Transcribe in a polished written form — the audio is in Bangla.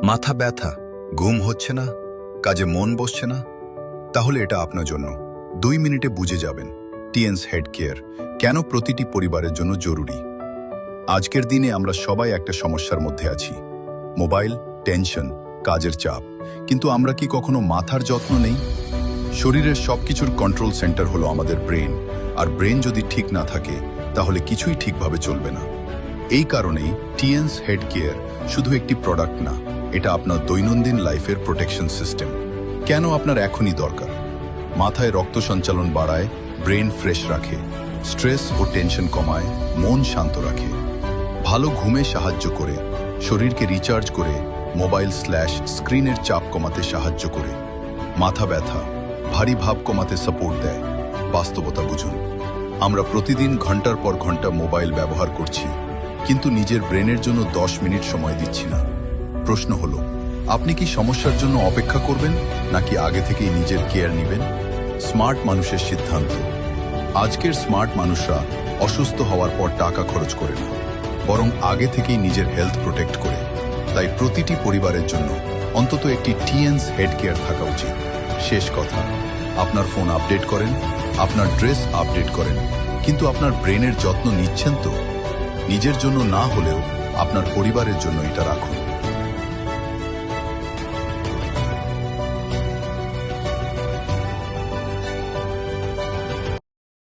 মাথা ব্যথা, ঘুম হচ্ছে না, কাজে মন বসছে না, তাহলে এটা আপনার জন্য। 2 মিনিটে বুঝে যাবেন টিএনস হেড কেয়ার কেন প্রতিটি পরিবারের জন্য জরুরি। আজকের দিনে আমরা সবাই একটা সমস্যার মধ্যে আছি, মোবাইল, টেনশন, কাজের চাপ। কিন্তু আমরা কি কখনো মাথার যত্ন নেই? শরীরের সবকিছুর কন্ট্রোল সেন্টার হলো আমাদের ব্রেন, আর ব্রেন যদি ঠিক না থাকে তাহলে কিছুই ঠিকভাবে চলবে না। এই কারণেই টিএনস হেড কেয়ার শুধু একটি প্রোডাক্ট না, এটা আপনার দৈনন্দিন লাইফের প্রোটেকশন সিস্টেম। কেন আপনার এখনই দরকার? মাথায় রক্ত সঞ্চালন বাড়ায়, ব্রেন ফ্রেশ রাখে, স্ট্রেস ও টেনশন কমায়, মন শান্ত রাখে, ভালো ঘুমে সাহায্য করে, শরীরকে রিচার্জ করে, মোবাইল স্ক্রিনের চাপ কমাতে সাহায্য করে, মাথা ব্যথা, ভারী ভাব কমাতে সাপোর্ট দেয়। বাস্তবতা বুঝুন, আমরা প্রতিদিন ঘন্টার পর ঘন্টা মোবাইল ব্যবহার করছি, কিন্তু নিজের ব্রেনের জন্য 10 মিনিট সময় দিচ্ছি না। প্রশ্ন হলো, আপনি কি সমস্যার জন্য অপেক্ষা করবেন, নাকি আগে থেকেই নিজের কেয়ার নেবেন? স্মার্ট মানুষের সিদ্ধান্ত। আজকের স্মার্ট মানুষরা অসুস্থ হওয়ার পর টাকা খরচ করে না, বরং আগে থেকেই নিজের হেলথ প্রোটেক্ট করে। তাই প্রতিটি পরিবারের জন্য অন্তত একটি টিএনস হেড কেয়ার থাকা উচিত। শেষ কথা, আপনার ফোন আপডেট করেন, আপনার ড্রেস আপডেট করেন, কিন্তু আপনার ব্রেনের যত্ন নিচ্ছেন তো? নিজের জন্য না হলেও আপনার পরিবারের জন্য এটা রাখুন।